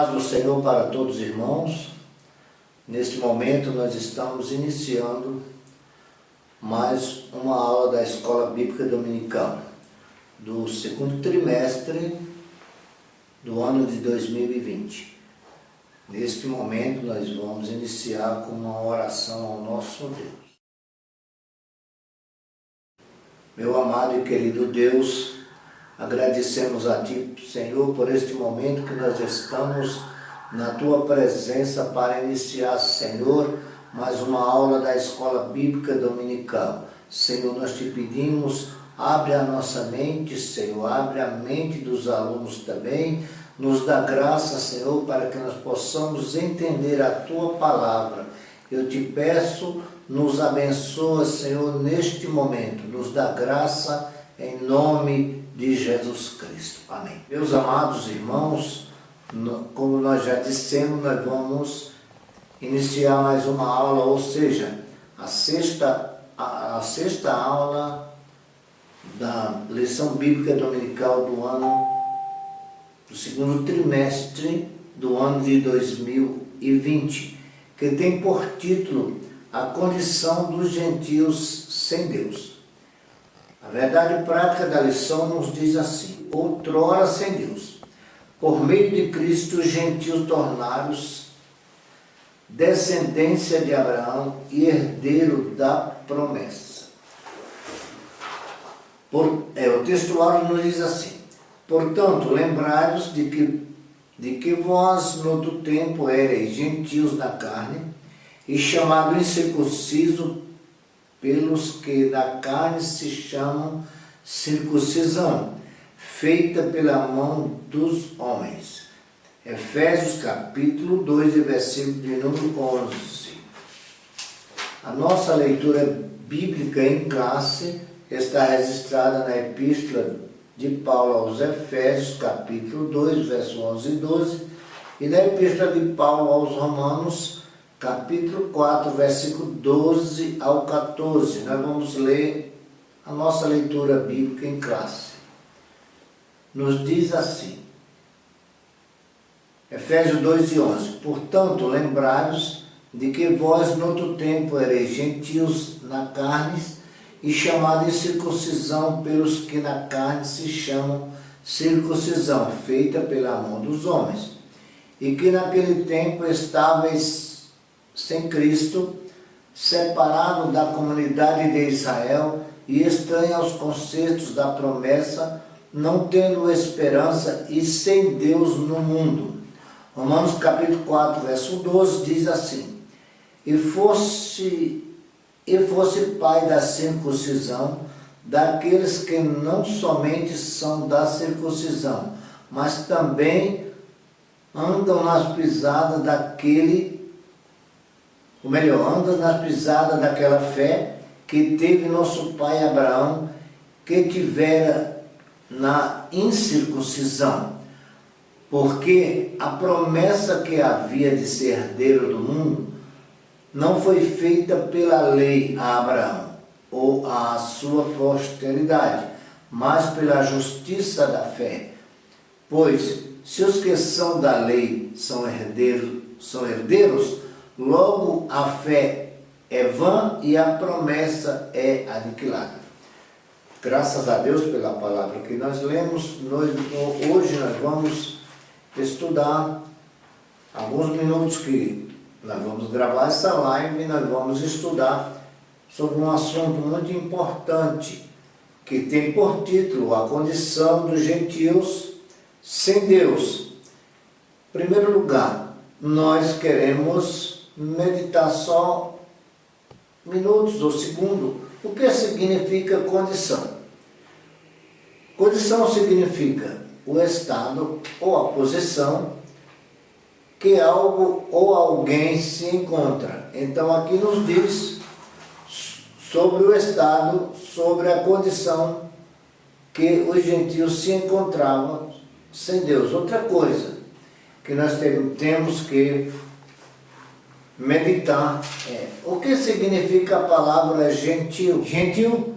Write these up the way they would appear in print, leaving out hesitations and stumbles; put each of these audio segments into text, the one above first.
paz do Senhor para todos os irmãos. Neste momento nós estamos iniciando mais uma aula da Escola Bíblica Dominical do segundo trimestre do ano de 2020. Neste momento nós vamos iniciar com uma oração ao nosso Deus. Meu amado e querido Deus, agradecemos a Ti, Senhor, por este momento que nós estamos na Tua presença para iniciar, Senhor, mais uma aula da Escola Bíblica Dominical. Senhor, nós Te pedimos, abre a nossa mente, Senhor, abre a mente dos alunos também, nos dá graça, Senhor, para que nós possamos entender a Tua palavra. Eu Te peço, nos abençoa, Senhor, neste momento, nos dá graça em nome de Jesus Cristo. Amém. Meus amados irmãos, como nós já dissemos, nós vamos iniciar mais uma aula, ou seja, a sexta aula da lição bíblica dominical do segundo trimestre do ano de 2020, que tem por título A Condição dos Gentios sem Deus. A verdade prática da lição nos diz assim: outrora sem Deus, por meio de Cristo, os gentios tornaram-se descendência de Abraão e herdeiro da promessa. O textuário nos diz assim: portanto, lembrai-vos de que vós no outro tempo erais gentios na carne, e chamado incircunciso pelos que da carne se chamam circuncisão, feita pela mão dos homens. Efésios capítulo 2, versículo de número 11. A nossa leitura bíblica em classe está registrada na Epístola de Paulo aos Efésios, capítulo 2, versos 11 e 12, e na Epístola de Paulo aos Romanos, capítulo 4, versículo 12 ao 14. Nós vamos ler a nossa leitura bíblica em classe. Nos diz assim, Efésios 2 e 11: portanto, lembrai-vos de que vós no outro tempo erais gentios na carne, e chamados de circuncisão pelos que na carne se chamam circuncisão, feita pela mão dos homens, e que naquele tempo estáveis sem Cristo, separado da comunidade de Israel e estranho aos conceitos da promessa, não tendo esperança e sem Deus no mundo. Romanos capítulo 4, verso 12 diz assim: e fosse pai da circuncisão daqueles que não somente são da circuncisão, mas também andam nas pisadas andam nas pisadas daquela fé que teve nosso pai Abraão, que tivera na incircuncisão, porque a promessa que havia de ser herdeiro do mundo não foi feita pela lei a Abraão ou à sua posteridade, mas pela justiça da fé. Pois, se os que são da lei são herdeiros, logo a fé é vã e a promessa é aniquilada. Graças a Deus pela palavra que nós lemos. Hoje nós vamos estudar alguns minutos que nós vamos gravar essa live e nós vamos estudar sobre um assunto muito importante que tem por título A Condição dos Gentios sem Deus. Em primeiro lugar, nós queremos meditar só minutos ou segundos. O que significa condição? Condição significa o estado ou a posição que algo ou alguém se encontra. Então aqui nos diz sobre o estado, sobre a condição que os gentios se encontravam sem Deus. Outra coisa que nós temos que meditar o que significa a palavra gentil. Gentil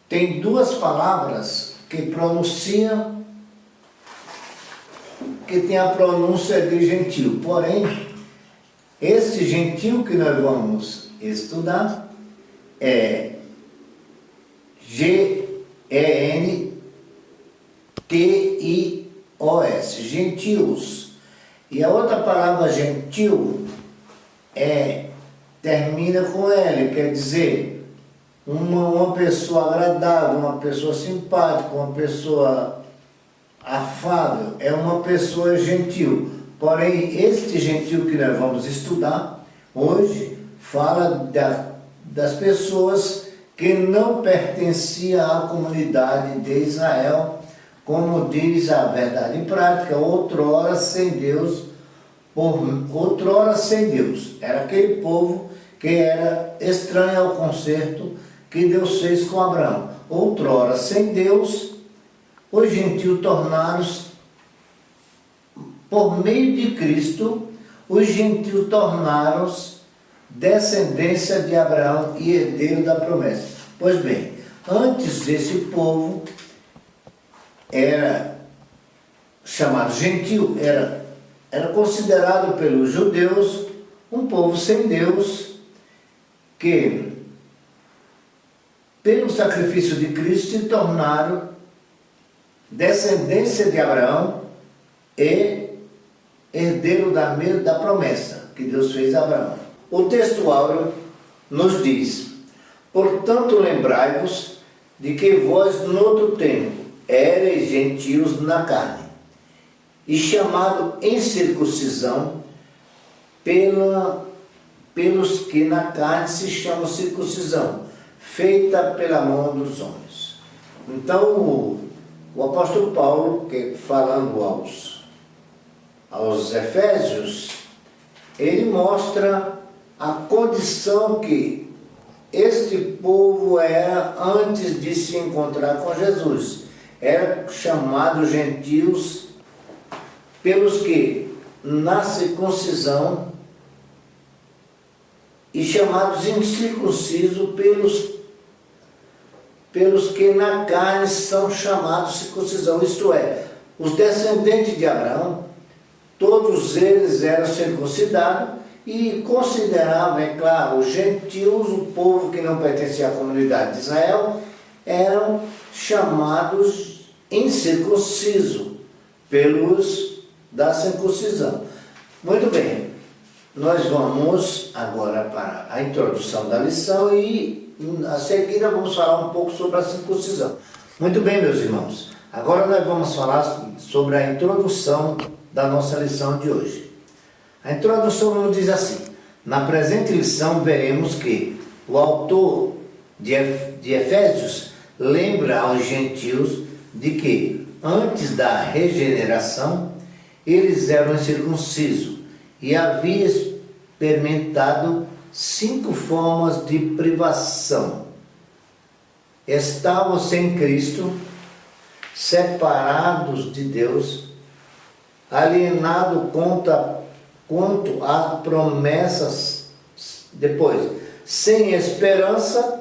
tem duas palavras que pronunciam que tem a pronúncia de gentil. Porém, esse gentil que nós vamos estudar é G-E-N-T-I-O-S, gentios. E a outra palavra gentil termina com L, quer dizer, uma pessoa agradável, uma pessoa simpática, uma pessoa afável, é uma pessoa gentil. Porém, este gentil que nós vamos estudar hoje fala das pessoas que não pertenciam à comunidade de Israel, como diz a verdade prática, outrora sem Deus, era aquele povo que era estranho ao concerto que Deus fez com Abraão. Outrora sem Deus, os gentios tornaram-se, por meio de Cristo, os gentios tornaram-se descendência de Abraão e herdeiro da promessa. Pois bem, antes esse povo era chamado gentil, era considerado pelos judeus um povo sem Deus, que pelo sacrifício de Cristo se tornaram descendência de Abraão e herdeiro da promessa que Deus fez a Abraão. O texto áureo nos diz: portanto, lembrai-vos de que vós, no outro tempo, éreis gentios na carne, e chamado em circuncisão pelos que na carne se chamam circuncisão, feita pela mão dos homens. Então, o apóstolo Paulo, falando aos Efésios, ele mostra a condição que este povo era antes de se encontrar com Jesus. Era chamado gentios pelos que na circuncisão e chamados incircuncisos pelos que na carne são chamados circuncisão, isto é, os descendentes de Abraão, todos eles eram circuncidados e consideravam, é claro, os gentios, o povo que não pertencia à comunidade de Israel, eram chamados incircuncisos pelos da circuncisão. Muito bem, nós vamos agora para a introdução da lição e a seguir vamos falar um pouco sobre a circuncisão. Muito bem, meus irmãos, agora nós vamos falar sobre a introdução da nossa lição de hoje. A introdução nos diz assim: na presente lição veremos que o autor de Efésios lembra aos gentios de que, antes da regeneração, eles eram incircuncisos e haviam experimentado 5 formas de privação. Estavam sem Cristo, separados de Deus, alienados quanto a promessas, depois, sem esperança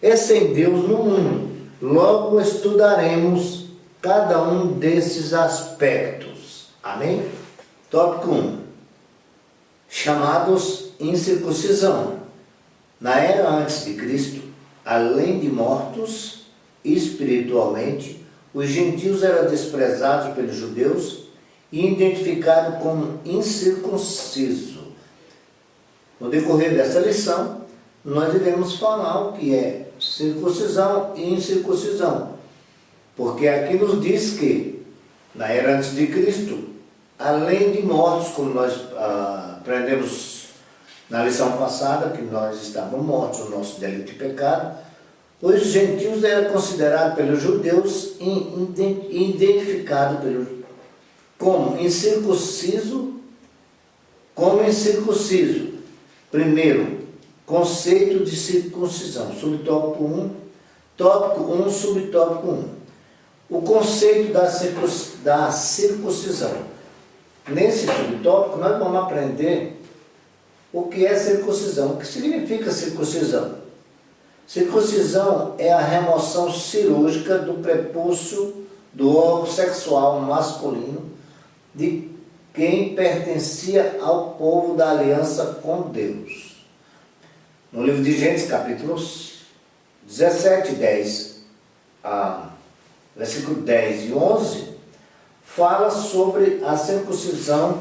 e sem Deus no mundo. Logo estudaremos cada um desses aspectos. Amém? Tópico 1. Chamados incircuncisão. Na era antes de Cristo, além de mortos espiritualmente, os gentios eram desprezados pelos judeus e identificados como incircunciso. No decorrer dessa lição, nós iremos falar o que é circuncisão e incircuncisão, porque aqui nos diz que, na era antes de Cristo, além de mortos, como nós aprendemos na lição passada, que nós estávamos mortos no nosso delito e pecado, os gentios eram considerados pelos judeus e identificados como incircunciso. Primeiro, conceito de circuncisão, subtópico 1, tópico 1, subtópico 1. O conceito da circuncisão. Nesse subtópico, nós vamos aprender o que é circuncisão. O que significa circuncisão? Circuncisão é a remoção cirúrgica do prepúcio do órgão sexual masculino de quem pertencia ao povo da aliança com Deus. No livro de Gênesis, capítulo 17, 10, versículo 10 e 11, fala sobre a circuncisão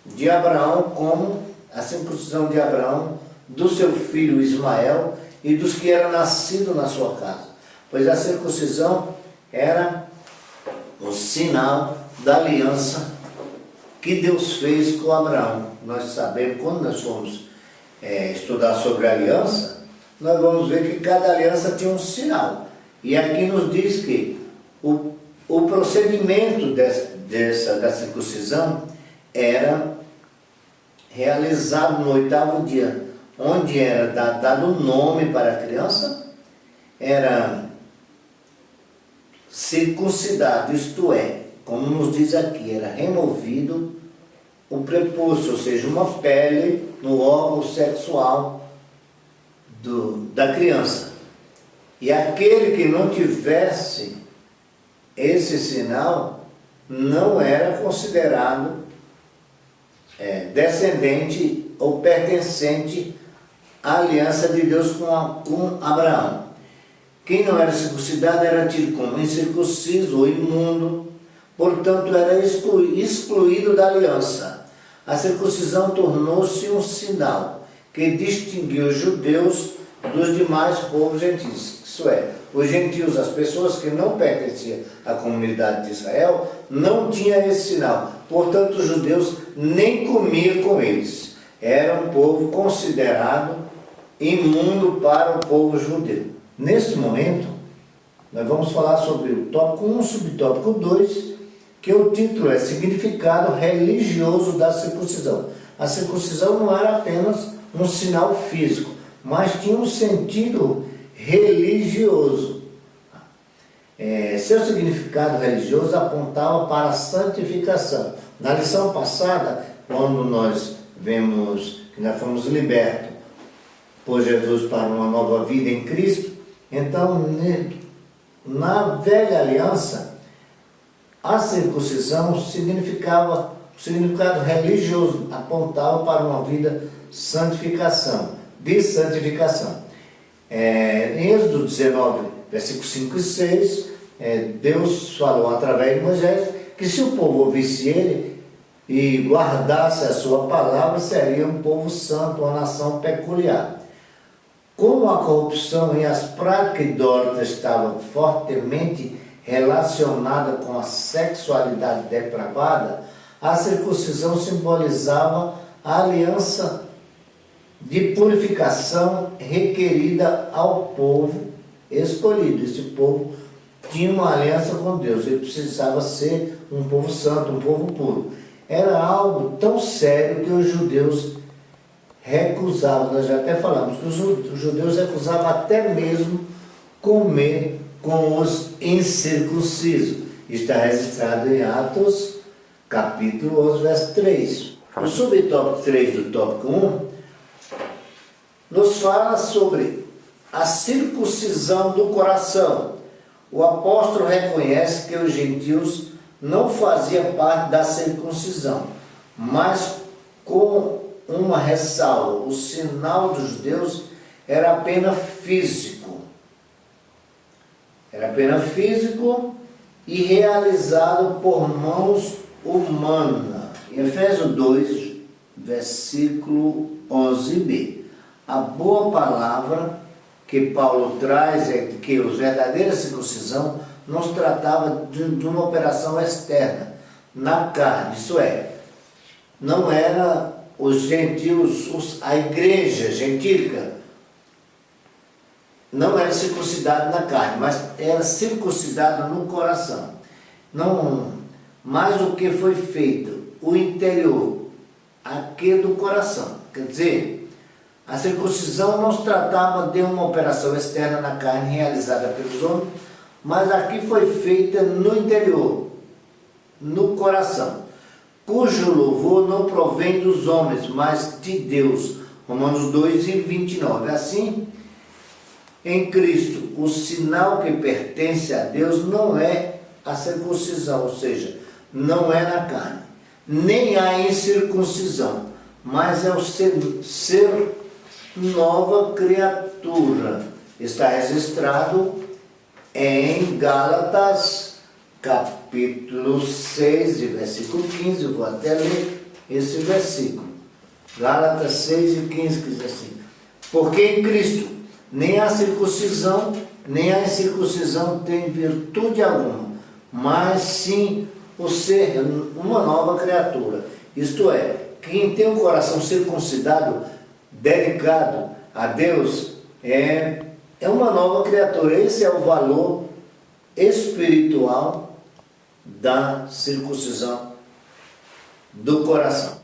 de Abraão, como a circuncisão de Abraão, do seu filho Ismael e dos que eram nascidos na sua casa. Pois a circuncisão era o sinal da aliança que Deus fez com Abraão. Nós sabemos, quando nós formos estudar sobre a aliança, nós vamos ver que cada aliança tinha um sinal. E aqui nos diz que o procedimento da circuncisão era realizado no 8º dia, onde era dado um nome para a criança, era circuncidado, isto é, como nos diz aqui, era removido o prepúcio, ou seja, uma pele no órgão sexual da criança. E aquele que não tivesse esse sinal não era considerado descendente ou pertencente à aliança de Deus com Abraão. Quem não era circuncidado era tido como incircunciso ou imundo, portanto era excluído da aliança. A circuncisão tornou-se um sinal que distinguiu os judeus dos demais povos gentios. Isso é, os gentios, as pessoas que não pertenciam à comunidade de Israel, não tinham esse sinal. Portanto, os judeus nem comiam com eles. Era um povo considerado imundo para o povo judeu. Neste momento, nós vamos falar sobre o tópico 1, subtópico 2, que o título é Significado Religioso da Circuncisão. A circuncisão não era apenas um sinal físico, mas tinha um sentido religioso. Seu significado religioso apontava para a santificação. Na lição passada, quando nós vemos que nós fomos libertos por Jesus para uma nova vida em Cristo, então, na velha aliança, a circuncisão significava, o significado religioso apontava para uma vida de santificação. Em Êxodo 19, versículos 5 e 6, Deus falou através de Moisés que se o povo ouvisse ele e guardasse a sua palavra, seria um povo santo, uma nação peculiar. Como a corrupção e as práticas idólatras estavam fortemente relacionadas com a sexualidade depravada, a circuncisão simbolizava a aliança de purificação requerida ao povo escolhido. Esse povo tinha uma aliança com Deus, ele precisava ser um povo santo, um povo puro. Era algo tão sério que os judeus recusavam, nós já até falamos, que os judeus recusavam até mesmo comer com os incircuncisos. Está registrado em Atos, capítulo 11, verso 3. O subtópico 3 do tópico 1 nos fala sobre a circuncisão do coração. O apóstolo reconhece que os gentios não faziam parte da circuncisão, mas com uma ressalva: o sinal dos judeus era apenas físico. Era apenas físico e realizado por mãos humanas. Em Efésios 2, versículo 11b. A boa palavra que Paulo traz é que a verdadeira circuncisão não se tratava de uma operação externa, na carne, isso é, não era os gentios, a igreja gentílica, não era circuncidada na carne, mas era circuncidada no coração. Não, mais o que foi feito, o interior, aqui do coração. Quer dizer, a circuncisão não se tratava de uma operação externa na carne realizada pelos homens, mas aqui foi feita no interior, no coração, cujo louvor não provém dos homens, mas de Deus. Romanos 2 e 29. Assim, em Cristo, o sinal que pertence a Deus não é a circuncisão, ou seja, não é na carne. nem a incircuncisão, mas é o ser nova criatura. Está registrado em Gálatas, capítulo 6, versículo 15. Eu vou até ler esse versículo. Gálatas 6 e 15, que diz assim: porque em Cristo nem a circuncisão, nem a incircuncisão tem virtude alguma, mas sim o ser uma nova criatura. Isto é, quem tem um coração circuncidado, dedicado a Deus, é uma nova criatura. Esse é o valor espiritual da circuncisão do coração.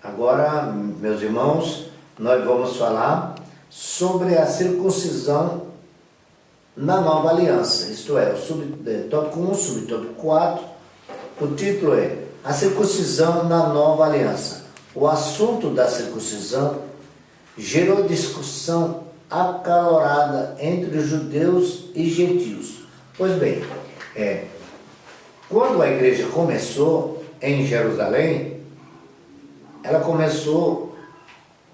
Agora, meus irmãos, nós vamos falar sobre a circuncisão na nova aliança. Isto é, o tópico 1, subtópico 4. O título é A circuncisão na nova aliança. O assunto da circuncisão gerou discussão acalorada entre judeus e gentios. Pois bem, quando a igreja começou em Jerusalém, ela começou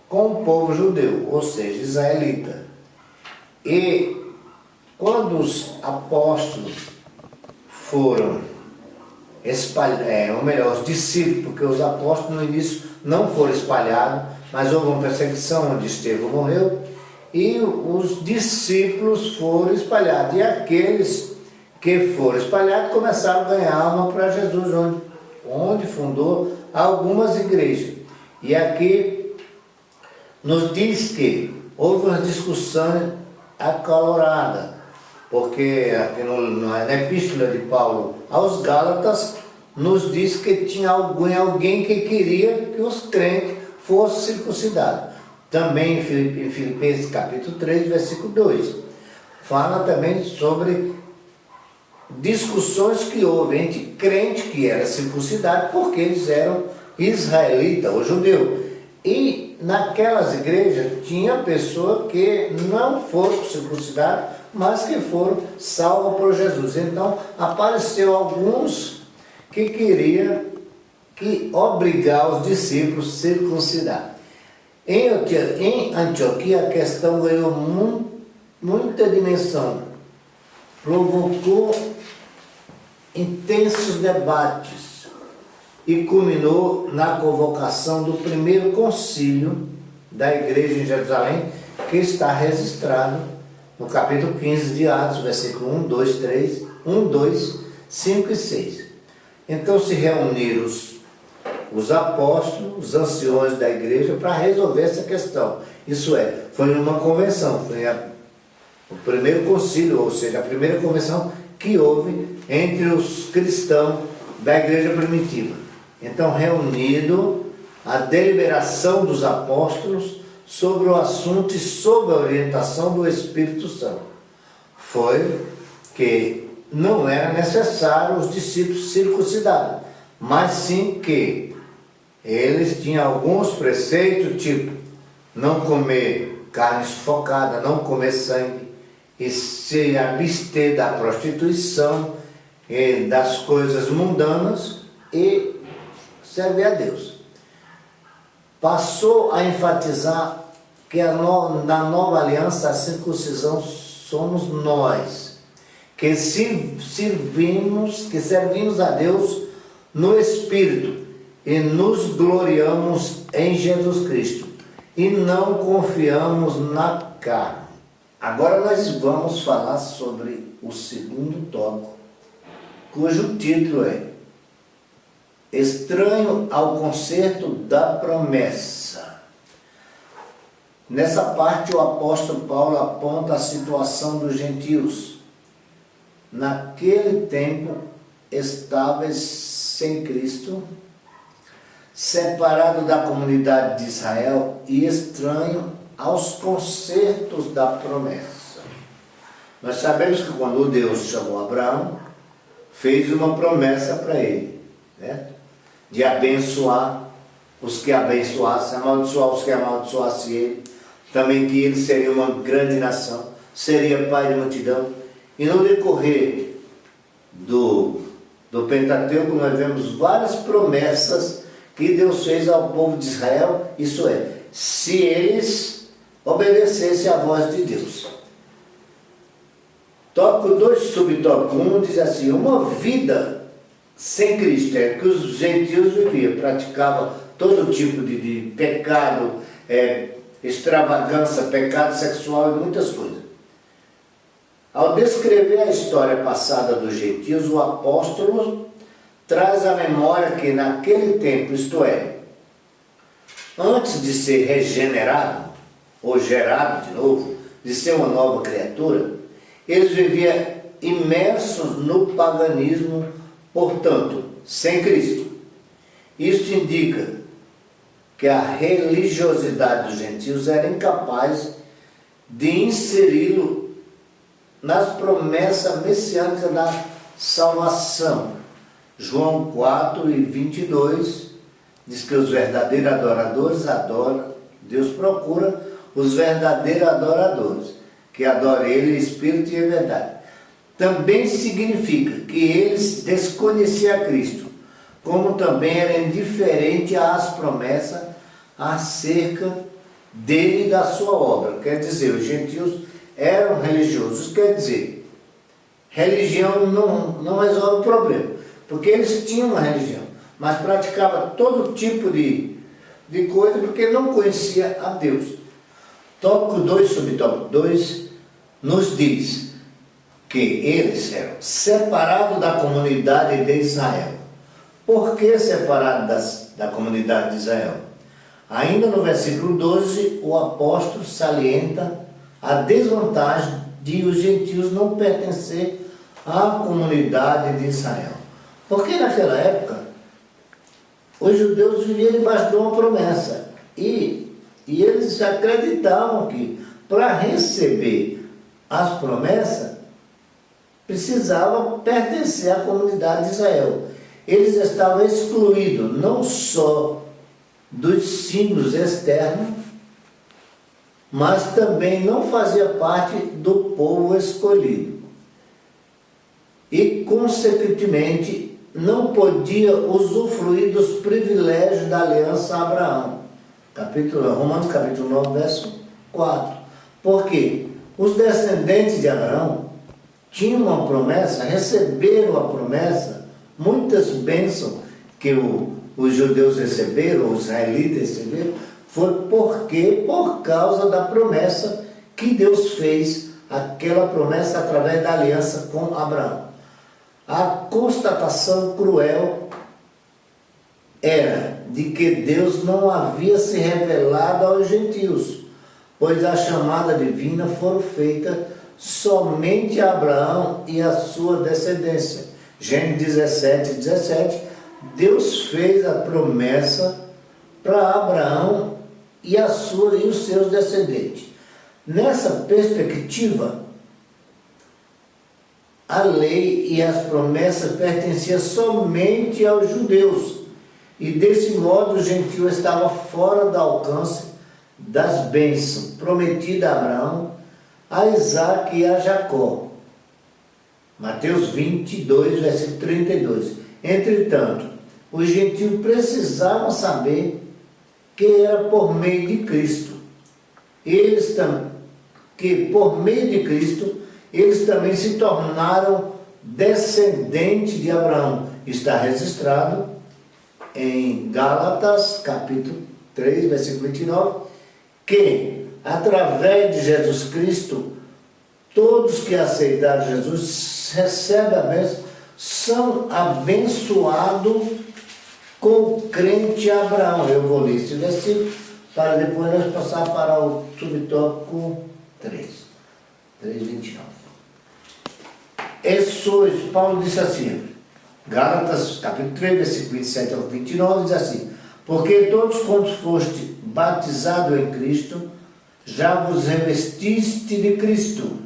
com o povo judeu, ou seja, israelita. E quando os apóstolos foram espalhados, ou melhor, os discípulos, porque os apóstolos no início não foram espalhados, mas houve uma perseguição onde Estevão morreu, e os discípulos foram espalhados. E aqueles que foram espalhados começaram a ganhar alma para Jesus, onde fundou algumas igrejas. E aqui nos diz que houve uma discussão acalorada, porque aqui na epístola de Paulo aos Gálatas nos diz que tinha alguém que queria que os crentes fossem circuncidados. Também em Filipenses capítulo 3, versículo 2, fala também sobre discussões que houve entre crente que era circuncidado, porque eles eram israelita ou judeu. E naquelas igrejas tinha pessoa que não foram circuncidadas, mas que foram salvos por Jesus. Então apareceu alguns que queriam obrigar os discípulos a circuncidar. Em Antioquia a questão ganhou muita dimensão, provocou intensos debates e culminou na convocação do primeiro concílio da igreja em Jerusalém, que está registrado no capítulo 15 de Atos, versículo 1, 2, 3, 1, 2, 5 e 6. Então se reuniram os apóstolos, os anciões da igreja, para resolver essa questão. Isso foi uma convenção, foi o primeiro concílio, ou seja, a primeira convenção que houve entre os cristãos da igreja primitiva. Então, reunido a deliberação dos apóstolos sobre o assunto e sob a orientação do Espírito Santo, foi que não era necessário os discípulos circuncidados, mas sim que eles tinham alguns preceitos, tipo não comer carne sufocada, não comer sangue, e se abster da prostituição e das coisas mundanas e servir a Deus. Passou a enfatizar que na nova aliança a circuncisão somos nós, que servimos a Deus no Espírito e nos gloriamos em Jesus Cristo e não confiamos na carne. Agora nós vamos falar sobre o segundo tópico, cujo título é Estranho ao concerto da promessa. Nessa parte o apóstolo Paulo aponta a situação dos gentios. Naquele tempo estáveis sem Cristo, separado da comunidade de Israel e estranho aos concertos da promessa. Nós sabemos que quando Deus chamou Abraão, fez uma promessa para ele, né? De abençoar os que abençoassem, amaldiçoar os que amaldiçoassem ele, também que ele seria uma grande nação, seria pai de multidão. E no decorrer do Pentateuco, nós vemos várias promessas que Deus fez ao povo de Israel, isso é, se eles obedecessem à voz de Deus. Tópico 2, subtópico 1, diz assim: uma vida sem Cristo, é que os gentios viviam, praticavam todo tipo de pecado, extravagância, pecado sexual e muitas coisas. Ao descrever a história passada dos gentios, o apóstolo traz à memória que naquele tempo, isto é, antes de ser regenerado, ou gerado de novo, de ser uma nova criatura, eles viviam imersos no paganismo, portanto, sem Cristo. Isso indica que a religiosidade dos gentios era incapaz de inseri-lo nas promessas messiânicas da salvação. João 4 e 22 diz que os verdadeiros adoradores adoram, Deus procura os verdadeiros adoradores, que adoram Ele em espírito e em verdade. Também significa que eles desconheciam a Cristo, como também era indiferente às promessas acerca dele e da sua obra. Quer dizer, os gentios eram religiosos, quer dizer, religião não resolve o problema, porque eles tinham uma religião, mas praticavam todo tipo de coisa porque não conhecia a Deus. Tópico 2, subtópico 2, nos diz que eles eram separados da comunidade de Israel. Por que separados da comunidade de Israel? Ainda no versículo 12, o apóstolo salienta a desvantagem de os gentios não pertencer à comunidade de Israel. Porque naquela época, os judeus viviam debaixo de uma promessa. E eles acreditavam que para receber as promessas, precisavam pertencer à comunidade de Israel. Eles estavam excluídos não só dos símbolos externos, mas também não fazia parte do povo escolhido. E, consequentemente, não podia usufruir dos privilégios da aliança a Abraão. Romanos capítulo 9, verso 4. Por quê? Os descendentes de Abraão tinham uma promessa, receberam a promessa, muitas bênçãos que os judeus receberam, os israelitas receberam, foi por causa da promessa que Deus fez, aquela promessa através da aliança com Abraão. A constatação cruel era de que Deus não havia se revelado aos gentios, pois a chamada divina foi feita somente a Abraão e a sua descendência. Gênesis 17, Deus fez a promessa para Abraão e os seus descendentes. Nessa perspectiva, a lei e as promessas pertenciam somente aos judeus, e desse modo o gentio estava fora do alcance das bênçãos prometidas a Abraão, a Isaac e a Jacó. Mateus 22, versículo 32. Entretanto, os gentios precisavam saber que era por meio de Cristo. Por meio de Cristo, eles também se tornaram descendentes de Abraão. Está registrado em Gálatas, capítulo 3, versículo 29, que, através de Jesus Cristo, todos que aceitaram Jesus recebem a bênção, são abençoados com o crente Abraão. Eu vou ler esse versículo para depois nós passar para o subtópico 3:29. Paulo disse assim, Gálatas, capítulo 3, versículo 27 ao 29, diz assim: porque todos quantos foste batizados em Cristo, já vos revestiste de Cristo.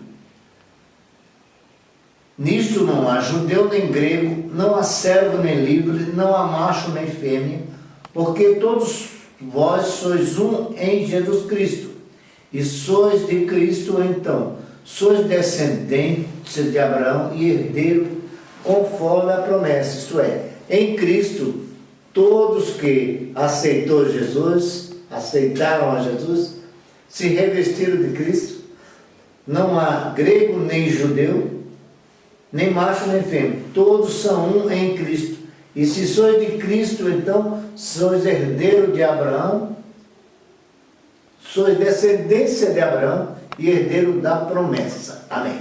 Nisto não há judeu nem grego, não há servo nem livre, não há macho nem fêmea, porque todos vós sois um em Jesus Cristo, e sois de Cristo. Então sois descendentes de Abraão e herdeiro conforme a promessa, isto é, em Cristo, todos que aceitaram a Jesus, se revestiram de Cristo. Não há grego nem judeu, nem macho nem fêmea, todos são um em Cristo. E se sois de Cristo, então sois herdeiro de Abraão, sois descendência de Abraão e herdeiro da promessa. Amém.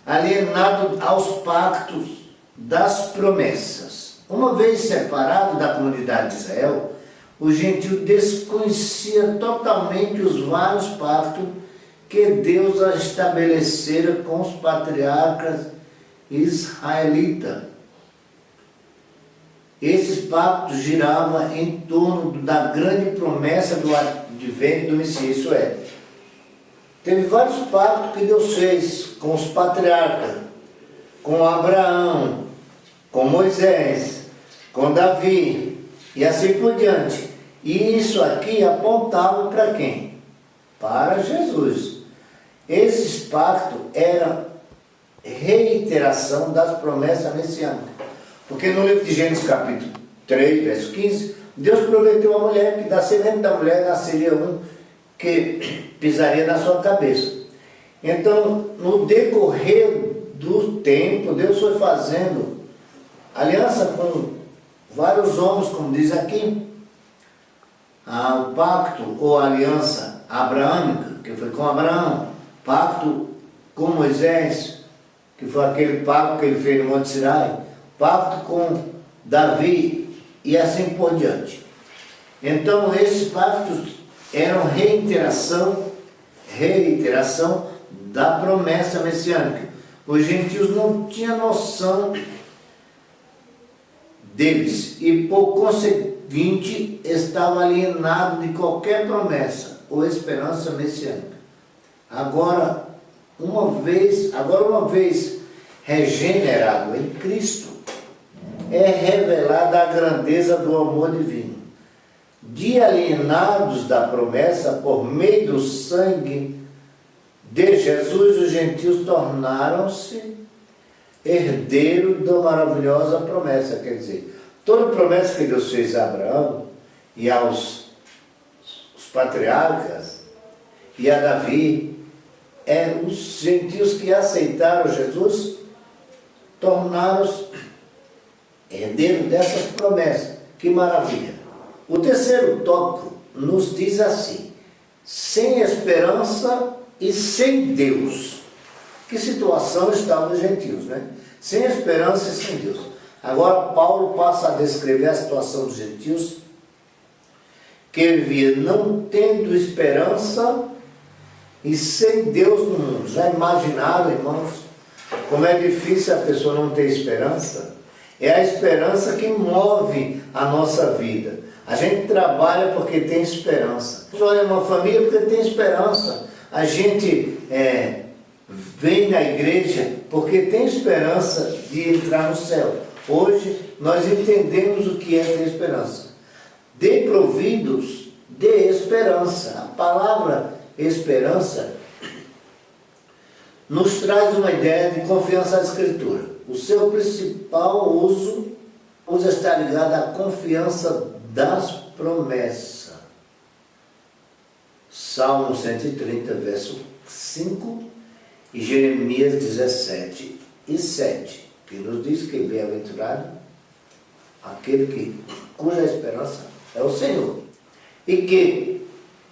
Alienado aos pactos das promessas. Uma vez separado da comunidade de Israel, o gentio desconhecia totalmente os vários pactos que Deus estabelecera com os patriarcas israelitas. Esses pactos giravam em torno da grande promessa do advento do Messias, isso é, teve vários pactos que Deus fez com os patriarcas, com Abraão, com Moisés, com Davi e assim por diante. E isso aqui apontava para quem? Para Jesus. Esses pactos eram reiteração das promessas messiânicas. Porque no livro de Gênesis capítulo 3, verso 15, Deus prometeu à mulher que da semente da mulher nasceria um que pisaria na sua cabeça. Então, no decorrer do tempo, Deus foi fazendo aliança com vários homens, como diz aqui, o pacto ou aliança abraâmica, que foi com Abraão, pacto com Moisés, que foi aquele pacto que ele fez no Monte Sinai, pacto com Davi e assim por diante. Então, esses pactos eram reiteração da promessa messiânica. Os gentios não tinham noção deles e, por conseguinte, estavam alienados de qualquer promessa ou esperança messiânica. Agora, uma vez regenerado em Cristo, é revelada a grandeza do amor divino. De alienados da promessa por meio do sangue de Jesus, os gentios tornaram-se herdeiros da maravilhosa promessa. Quer dizer, toda promessa que Deus fez a Abraão e aos patriarcas e a Davi, os gentios que aceitaram Jesus tornaram-se herdeiros dessas promessas. Que maravilha! O terceiro tópico nos diz assim: sem esperança e sem Deus. Que situação estavam os gentios, né? Sem esperança e sem Deus. Agora Paulo passa a descrever a situação dos gentios, que vivia não tendo esperança e sem Deus no mundo. Já imaginaram, irmãos, como é difícil a pessoa não ter esperança? É a esperança que move a nossa vida. A gente trabalha porque tem esperança. A gente olha uma família porque tem esperança. A gente vem na igreja porque tem esperança de entrar no céu. Hoje nós entendemos o que é ter esperança. Desprovidos de esperança. A palavra esperança nos traz uma ideia de confiança na Escritura. O seu principal uso está ligado à confiança das promessas. Salmo 130, verso 5 e Jeremias 17 e 7, que nos diz que bem-aventurado aquele cuja esperança é o Senhor, e que,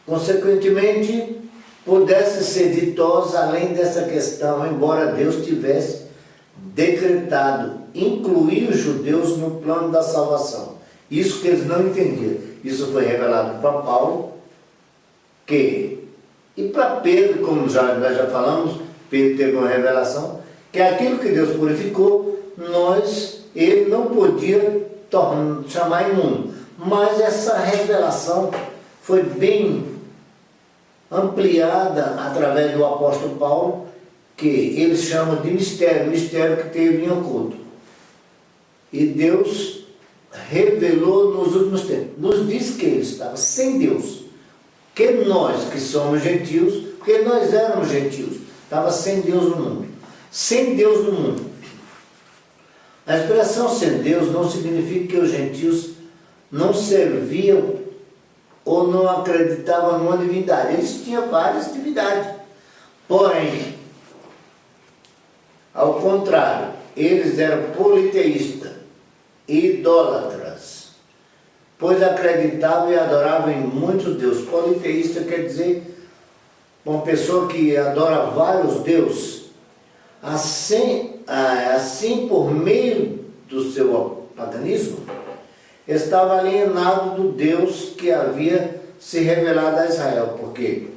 consequentemente, pudesse ser ditosa além dessa questão, embora Deus tivesse decretado incluir os judeus no plano da salvação. Isso que eles não entendiam. Isso foi revelado para Paulo, e para Pedro, como nós já falamos, Pedro teve uma revelação, que aquilo que Deus purificou, ele não podia chamar imundo. Mas essa revelação foi bem ampliada através do apóstolo Paulo, que ele chama de mistério que teve em oculto. E Deus revelou nos últimos tempos. Nos diz que ele estava sem Deus. Que nós, que somos gentios, porque nós éramos gentios, estava sem Deus no mundo. Sem Deus no mundo. A expressão sem Deus não significa que os gentios não serviam ou não acreditavam numa divindade. Eles tinham várias divindades. Porém, ao contrário, eles eram politeístas, idólatras, pois acreditavam e adoravam em muitos deuses. Politeísta quer dizer uma pessoa que adora vários deuses. Assim, por meio do seu paganismo, estava alienado do Deus que havia se revelado a Israel. Porque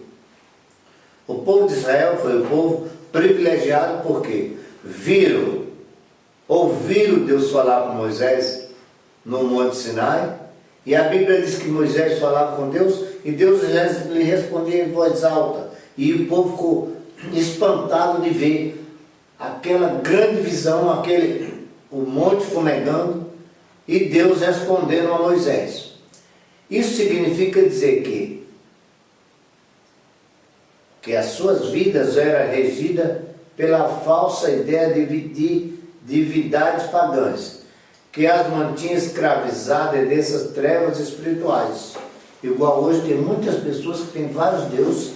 o povo de Israel foi o povo privilegiado porque ouviram Deus falar com Moisés no Monte Sinai, e a Bíblia diz que Moisés falava com Deus e Deus lhe respondia em voz alta, e o povo ficou espantado de ver aquela grande visão, o monte fumegando e Deus respondendo a Moisés. Isso significa dizer que as suas vidas eram regidas pela falsa ideia de divindades pagãs, que as mantinha escravizadas dessas trevas espirituais. Igual hoje tem muitas pessoas que têm vários deuses,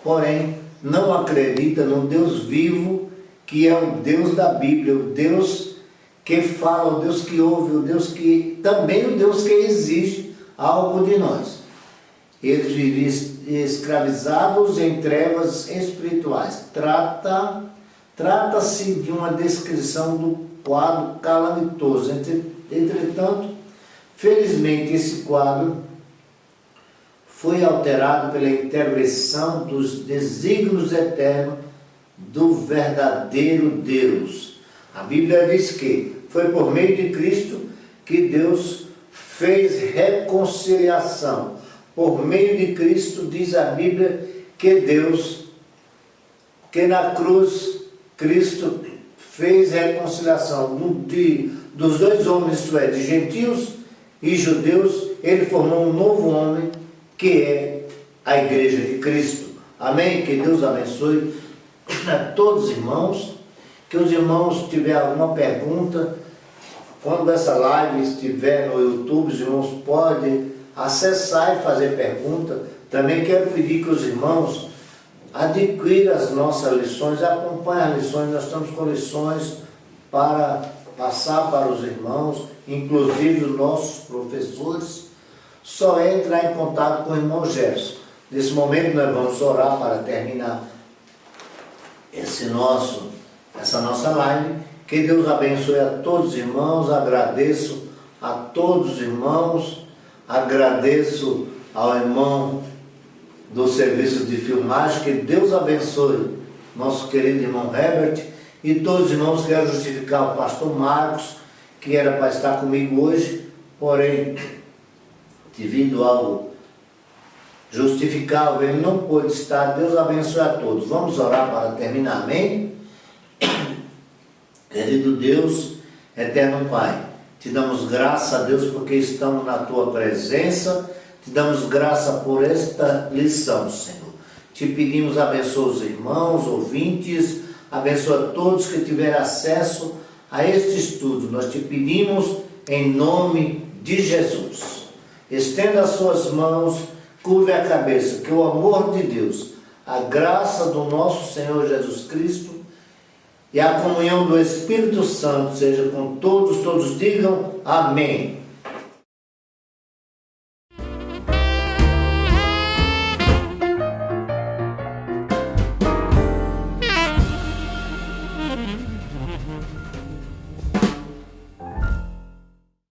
porém não acreditam no Deus vivo, que é o Deus da Bíblia, o Deus que fala, o Deus que ouve, o Deus que também o Deus que exige algo de nós. Eles vivem escravizados em trevas espirituais. Trata-se de uma descrição do quadro calamitoso. Entretanto, felizmente esse quadro foi alterado pela intervenção dos desígnios eternos do verdadeiro Deus. A Bíblia diz que foi por meio de Cristo que Deus fez reconciliação. Por meio de Cristo, diz a Bíblia, que na cruz, Cristo fez reconciliação dos dois homens, isto é, de gentios e judeus. Ele formou um novo homem, que é a Igreja de Cristo. Amém? Que Deus abençoe a todos os irmãos. Que os irmãos tiverem alguma pergunta, quando essa live estiver no YouTube, os irmãos podem acessar e fazer pergunta. Também quero pedir que os irmãos adquiram as nossas lições, acompanhem as lições. Nós estamos com lições para passar para os irmãos, inclusive os nossos professores. Só é entrar em contato com o irmão Jefferson. Nesse momento nós vamos orar para terminar essa nossa live. Que Deus abençoe a todos os irmãos. Agradeço a todos os irmãos. Agradeço ao irmão do serviço de filmagem. Que Deus abençoe nosso querido irmão Herbert e todos os irmãos. Quero justificar o pastor Marcos, que era para estar comigo hoje, porém, devido ao justificável, ele não pôde estar. Deus abençoe a todos. Vamos orar para terminar, amém? Querido Deus, eterno Pai, te damos graça a Deus porque estamos na Tua presença, te damos graça por esta lição, Senhor. Te pedimos, abençoa os irmãos, ouvintes, abençoa todos que tiverem acesso a este estudo. Nós te pedimos em nome de Jesus. Estenda as suas mãos, curve a cabeça, que o amor de Deus, a graça do nosso Senhor Jesus Cristo e a comunhão do Espírito Santo seja com todos digam amém.